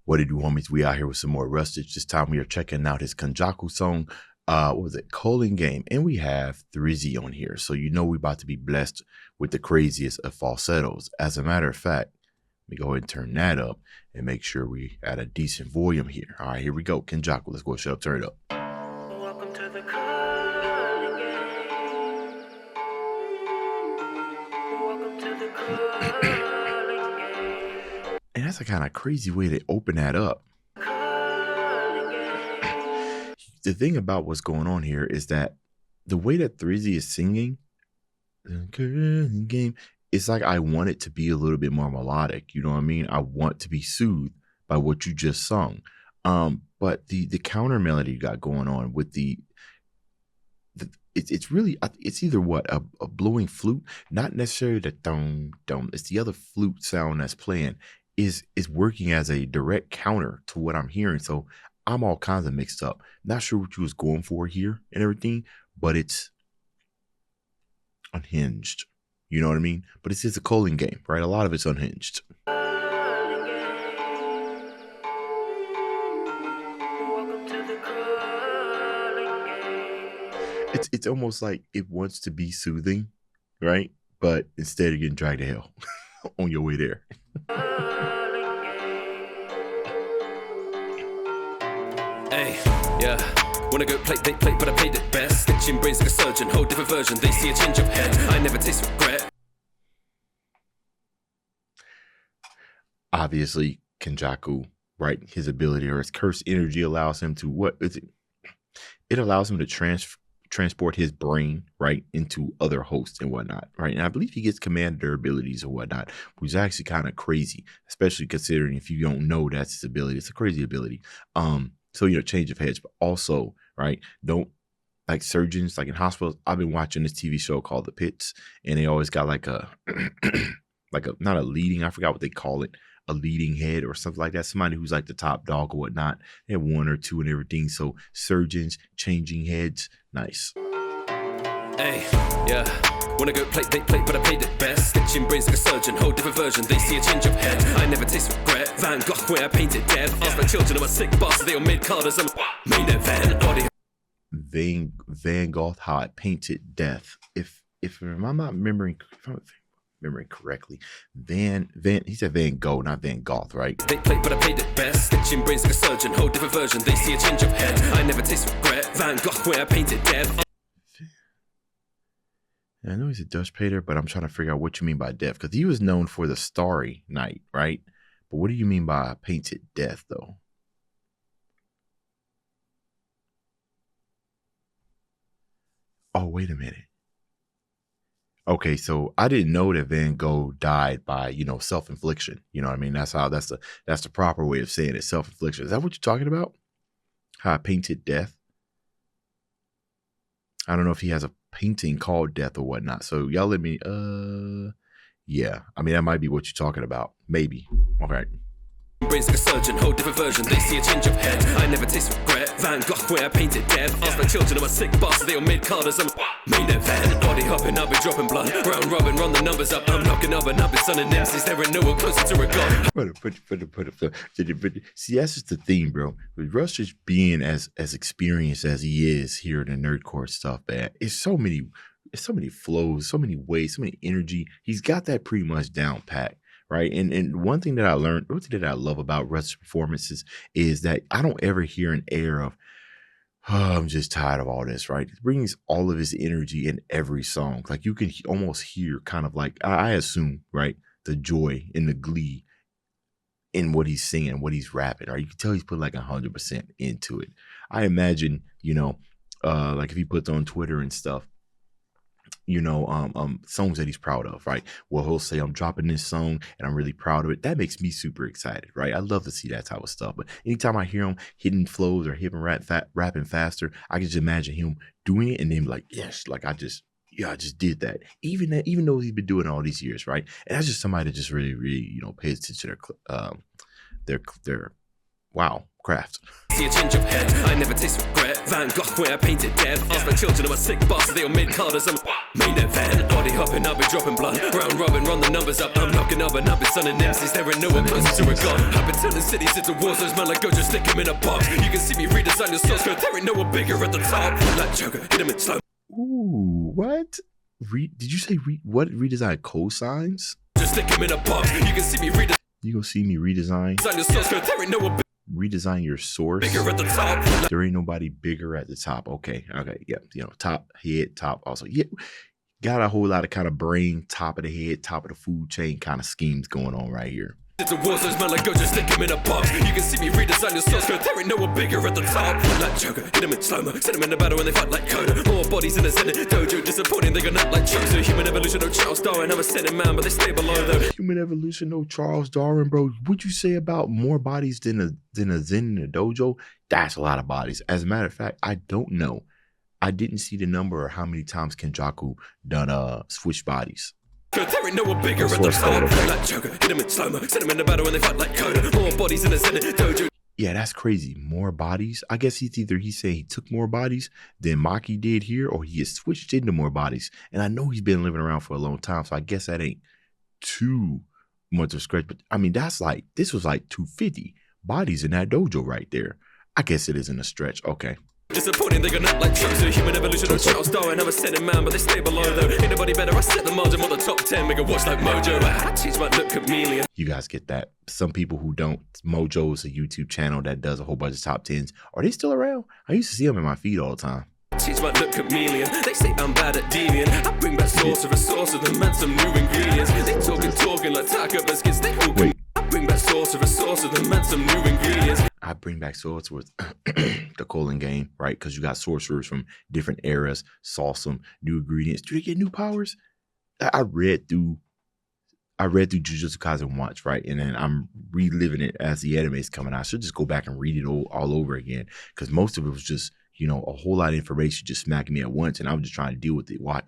What did you want me to? We out here with some more Rustage. This time we are checking out his KENJAKU song. What was it? CULLING. And we have Thrizzy on here. So you know we're about to be blessed with the craziest of falsettos. As a matter of fact, let me go ahead and turn that up and make sure we at a decent volume here. All right, here we go. KENJAKU. Let's go. Shut up. Turn it up. Welcome to the calling game. Welcome to the calling game. And that's a kind of crazy way to open that up. The thing about what's going on here is that the way that Thrizzy is singing, the game, it's like I want it to be a little bit more melodic. You know what I mean? I want to be soothed by what you just sung. But the counter melody you got going on with it's really, it's either what a blowing flute, not necessarily the dum dum. It's the other flute sound that's playing is working as a direct counter to what I'm hearing. So I'm all kinds of mixed up. Not sure what you was going for here and everything, but it's unhinged. You know what I mean? But it's a CULLING game, right? A lot of it's unhinged. It's almost like it wants to be soothing, right? But instead of getting dragged to hell on your way there. Hey, yeah. Wanna go play, but I played it best. Stitching brains like a surgeon, whole different version. They see a change of head. I never taste regret. Obviously, KENJAKU, right? His ability or his cursed energy allows him to what is it? It allows him to transport his brain right into other hosts and whatnot, right? And I believe he gets commander abilities or whatnot, which is actually kind of crazy, especially considering if you don't know that's his ability. It's a crazy ability. So, you know, change of heads, but also, right, don't, like surgeons, like in hospitals, I've been watching this TV show called The Pits, and they always got like a, not a leading, I forgot what they call it, a leading head or something like that. Somebody who's like the top dog or whatnot. They have one or two and everything. So surgeons, changing heads, nice. Hey, yeah. Wanna go play, but I played it best. Stitching brains like a surgeon, whole different version. They see a change of head. I never taste regret. Van Gogh, where I painted dead. Ask my children, I'm a sick boss. They all made carders. I'm made a Van Gogh, how I painted death. If I'm not remembering, correctly, he said Van Gogh, not Van Gogh, right? They play, but I played it best. Stitching brains like a surgeon, whole different version. They see a change of head. I never taste regret. Van Gogh, where I painted dead. I know he's a Dutch painter, but I'm trying to figure out what you mean by death, because he was known for the Starry Night, right? But what do you mean by painted death, though? Oh, wait a minute. Okay, so I didn't know that Van Gogh died by, you know, self-infliction. You know what I mean? That's the proper way of saying it, self-infliction. Is that what you're talking about? How I painted death? I don't know if he has a painting called Death or whatnot. So y'all let me, yeah. I mean, that might be what you're talking about. Maybe. All right. Brains like a surgeon, whole different version. They see a change of head. I never taste regret. Van Gogh, where I painted dead. Ask my children, I'm a sick boss. They all made carders. I'm made a van. Body hopping, I'll be dropping blood. Round robin, run the numbers up. I'm knocking up and up. It's synonyms. Is there a no one closer to a god? See, that's just the theme, bro. With Rustage being as experienced as he is here in the nerdcore stuff, man, it's so many flows, so many ways, so many energy. He's got that pretty much down pat. Right. And one thing that I love about Rush's performances is that I don't ever hear an air of, oh, I'm just tired of all this. Right. He brings all of his energy in every song. Like you can almost hear kind of like, I assume, right, the joy and the glee in what he's singing, what he's rapping. Right. You can tell he's put like 100% into it. I imagine, you know, like if he puts on Twitter and stuff, you know, songs that he's proud of, right? Well, he'll say, I'm dropping this song and I'm really proud of it. That makes me super excited, right? I love to see that type of stuff. But anytime I hear him hitting flows or rapping faster, I can just imagine him doing it and then like, yes, like I just did that. Even though he's been doing it all these years, right? And that's just somebody that just really, really, you know, pays attention to their Wow, craft. See a change of head, I never taste regret. Van Gogh where I painted death. Ask my children, I'm a sick bastard, they all made carders. I'm main event, body hopping, I'll be dropping blood. Round robin, run the numbers up. I'm knocking up and up, it's on an MCs. There ain't no one closer to a gun. I've been telling cities into wars, those man like go just stick him in a box. You can see me redesign your source code, there ain't no one bigger at the top. Like Joker, hit him in slow. Ooh, what? Did you say what redesign cosigns? Just stick him in a box. You can see me redesign. You gonna see me redesign? Your source code, there ain't no one Redesign your source. bigger at the top. There ain't nobody bigger at the top. Okay, yeah, you know, top, head, top. Also, yeah, got a whole lot of kind of brain, top of the head, top of the food chain kind of schemes going on right here. It's a wars, those man like go just stick him in a box. You can see me redesign your source code, there ain't no one bigger at the top. Like Joker, hit him in slow-mo, send him in the battle when they fight like Coda. More bodies in the Senate dojo, disappointing, they gonna act like Jujutsu. Human evolution, no Charles Darwin, I'm a sentient man, but they stay below though. Human evolution, no Charles Darwin, bro. What'd you say about more bodies than a Zen in a dojo? That's a lot of bodies. As a matter of fact, I don't know. I didn't see the number or how many times KENJAKU done switch bodies. There ain't no one bigger at the top. Like Joker, hit him in slow-mo, send him in the battle when they fight like Coda. More bodies in the Senate dojo. Yeah, that's crazy. More bodies. I guess he's saying he took more bodies than Maki did here, or he has switched into more bodies. And I know he's been living around for a long time, so I guess that ain't too much of a stretch. But I mean, this was like 250 bodies in that dojo right there. I guess it isn't a stretch. Okay. Disappointing, they gonna act like Jujutsu. Human evolution, no Charles Darwin, I'm a sentient man, but they stay below though. Ain't nobody better, I set the margin on the top 10. Make a watch like Mojo. I teach my look chameleon. You guys get that. Some people who don't, Mojo is a YouTube channel that does a whole bunch of top 10s. Are they still around? I used to see them in my feed all the time. Teach my look chameleon. They say I'm bad at deviant. I bring back sorcerer, the man some new ingredients. They talking like taco biscuits. They all Wait. I bring back sorcerer, the man some new ingredients. I bring back sorcerers, the CULLING game, right? Because you got sorcerers from different eras, saw some new ingredients. Do they get new powers? I read through Jujutsu Kaisen once, right? And then I'm reliving it as the anime is coming out. I should just go back and read it all over again, because most of it was just, you know, a whole lot of information just smacking me at once, and I was just trying to deal with it. Why?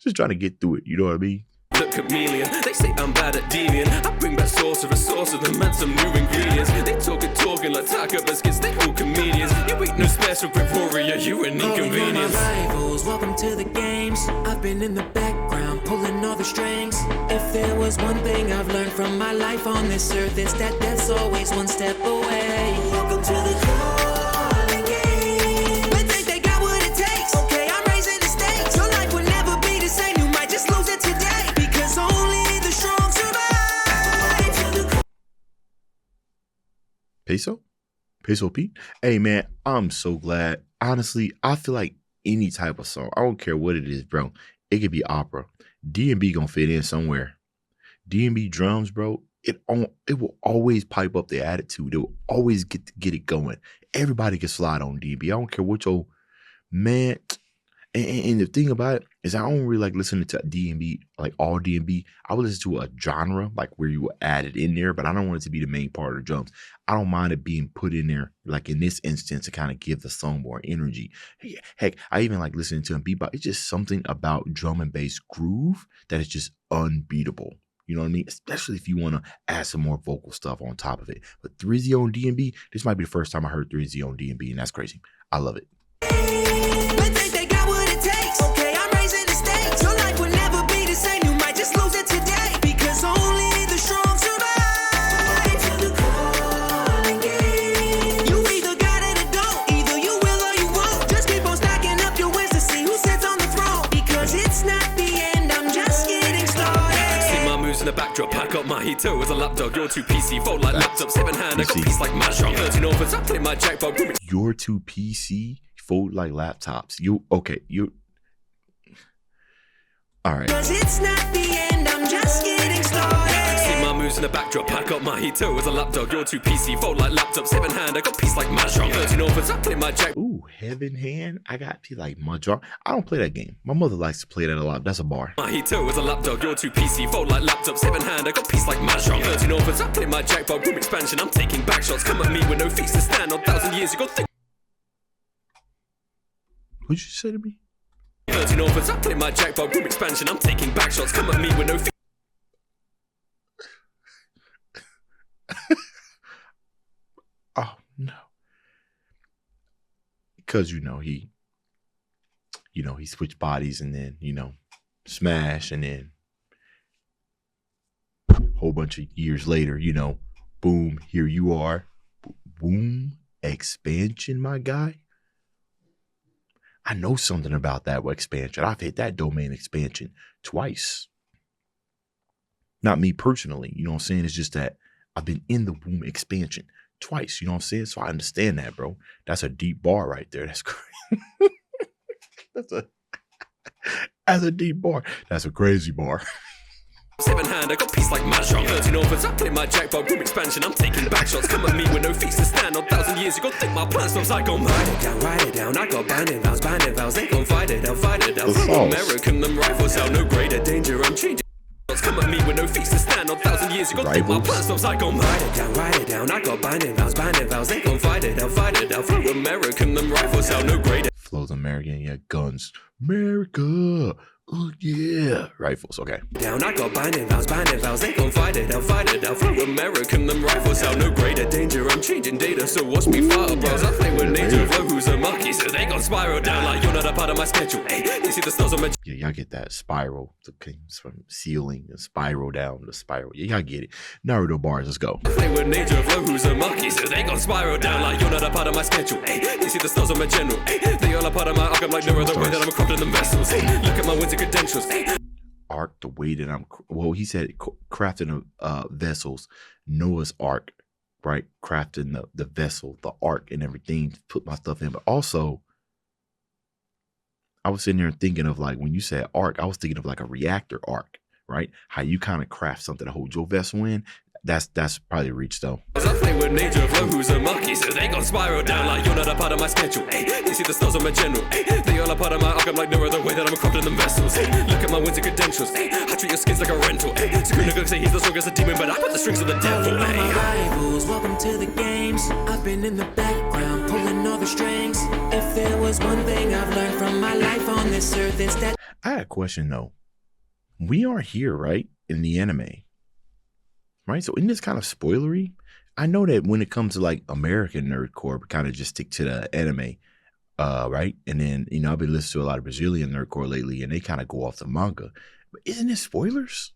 Just trying to get through it. You know what I mean? Look chameleon. They say I'm bad at deviant. I bring back sorcerer, the man some new ingredients. They talking like taco biscuits. They all comedians. You ain't no special grip warrior. You an inconvenience. Rivals, welcome to the games. I've been in the background, pulling all the strings. If there was one thing I've learned from my life on this earth, it's that death's always one step away. Welcome to the calling game. They think they got what it takes. Okay, I'm raising the stakes. Your life will never be the same. You might just lose it today, because only the strong survive. Peso Pete. Hey man, I'm so glad. Honestly, I feel like any type of song, I don't care what it is, bro. It could be opera. D&B gonna fit in somewhere. D&B drums, bro. It will always pipe up the attitude. It will always get it going. Everybody can slide on D&B. I don't care what your man. And the thing about it is, I don't really like listening to D&B, like all D&B. I would listen to a genre, like where you would add it in there, but I don't want it to be the main part of the drums. I don't mind it being put in there, like in this instance, to kind of give the song more energy. Heck, I even like listening to a beatbox. It's just something about drum and bass groove that is just unbeatable. You know what I mean? Especially if you want to add some more vocal stuff on top of it. But Thrizzy on D&B, this might be the first time I heard Thrizzy on D&B, and that's crazy. I love it. They think they got what it takes. Okay, I'm raising the stakes. Your life will never be the same. You might just lose it today, because only the strong survive. To the calling game. You either got it or don't. Either you will or you won't. Just keep on stacking up your wins to see who sits on the throne, because it's not the end. I'm just getting started. See my moves in the backdrop. I got my Hito as a lapdog. You're too PC, fold like laptop. 7-hand, I got piece like Mashrock. 13 offers, I play my jackpot. You're too PC, fold like laptops. All right. Cause it's not the end, I'm just getting started. See my moves in the backdrop. I got my Hito as a lapdog. You're too PC, fold like laptop. 7-hand, I got piece like Mashrock. 13 offers, I play my jack. Ooh, Heaven Hand. I got to like Mahjong. I don't play that game. My mother likes to play that a lot. That's a bar. My Hito as a lapdog. You're too PC, fold like laptop. 7-hand, I got piece like Mashrock. 13 offers, I play my jackpot. Room expansion, I'm taking back shots. Come at me with no feet to stand on. 1,000 years, you got think. What'd you say to me? 13 offers, I play my jackpot. Room expansion, I'm taking back shots. Come at me with no feet. No. Because, he switched bodies and then, smash, and then a whole bunch of years later, boom, here you are. Boom, expansion, my guy. I know something about that expansion. I've hit that domain expansion twice. Not me personally, you know what I'm saying? It's just that I've been in the womb expansion twice, you know what I'm saying? So I understand that, bro. That's a deep bar right there. That's crazy. That's a deep bar. That's a crazy bar. 7-hand, I got peace like Mashon. 13 offers, I play my jackpot room expansion. I'm taking back shots. Come at me with no feet to stand on 1,000 years. You gon' think my plan stops. I gon' write it down. I got binding vows. They gon' fight it out. From American, them rifles out. No greater danger, I'm changing. Come at me with no feet to stand on 1,000 years. You gon' think my plan stops. I gon' write it down. I got binding vows. They gon' fight it out. From American, them rifles out. No greater. Flows American, yeah, guns. America. Oh yeah, rifles. Okay. Down, I got binding vows. They gon' fight it out. From American, them rifles out. No greater danger, I'm changing data. So watch me fire, bros. I play with nature flow, who's a monkey, so they gon' spiral down like you're not a part of my schedule. Hey, you see the stars on my. Yeah, y'all get that spiral. It's from ceiling and spiral down the spiral. Yeah, y'all get it. Naruto bars. Let's go. I play with nature flow, who's a monkey, so they gon' spiral down like you're not a part of my schedule. Hey, you see the stars on my general. Hey, they all a part of my arc. I'm like no other way that I'm equipped in them vessels. Hey, look at my winter credentials. Ark, the way that he said crafting vessels, Noah's Ark, right? Crafting the vessel, the ark, and everything to put my stuff in. But also, I was sitting there thinking of, like, when you said ark, I was thinking of like a reactor ark, right? How you kind of craft something to hold your vessel in. That's probably reach though. I play with nature flow, who's a monkey, so they gon' spiral down like you're not a part of my schedule. Hey, you see the stars on my general. Hey, they all a part of my arc. I'm like no other way that I'm equipped in them vessels. Hey, look at my winter credentials. Hey, I treat your skins like a rental. Hey, Sakuna gonna say he's the strongest demon, but I put the strings of the devil. Hey, rivals, welcome to the games. I've been in the background, pulling all the strings. If there was one thing I've learned from my life on this earth, it's that. I had a question though. We are here, right, in the anime. Right, so isn't this kind of spoilery? I know that when it comes to like American nerdcore, we kind of just stick to the anime, right? And then I've been listening to a lot of Brazilian nerdcore lately, and they kind of go off the manga. But isn't this spoilers?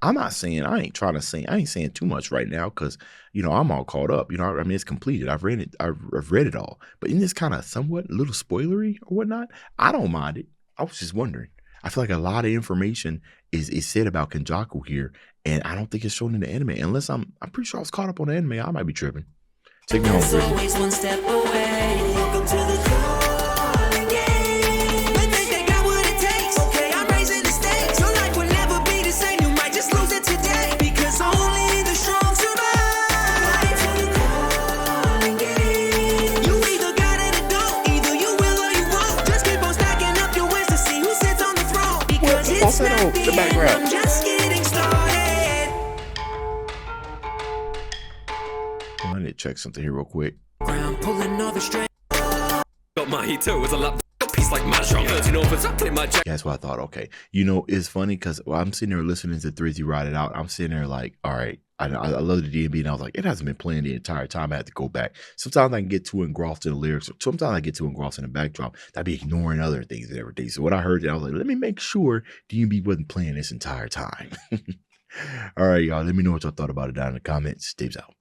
I'm not saying I ain't saying too much right now because I'm all caught up. I mean, it's completed. I've read it all. But isn't this kind of somewhat a little spoilery or whatnot? I don't mind it. I was just wondering. I feel like a lot of information is said about Kenjaku here, and I don't think it's shown in the anime. Unless I'm pretty sure I was caught up on the anime. I might be tripping. Take me home, Thrizzy. Always one step away. Welcome to the calling game. They think they got what it takes. Okay, I'm raising the stakes. Your life will never be the same. You might just lose it today because only the strong survive. To the calling game. You either got it or don't. Either you will or you won't. Just keep on stacking up your wins to see who sits on the throne. Because it's not the end. I'm just getting started. I need to check something here real quick. Pulling all the strings. got my Hito with a lap. Piece like Mashon. 13 offers, I play my jack. That's what I thought. Okay, it's funny because I'm sitting there listening to Thrizzy ride it out. I'm sitting there like, all right, I love the D&B, and I was like, it hasn't been playing the entire time. I had to go back. Sometimes I can get too engrossed in the lyrics, or sometimes I get too engrossed in the backdrop. I'd be ignoring other things and everything. So when I heard that, I was like, let me make sure D&B wasn't playing this entire time. All right, y'all. Let me know what y'all thought about it down in the comments. Dave's out.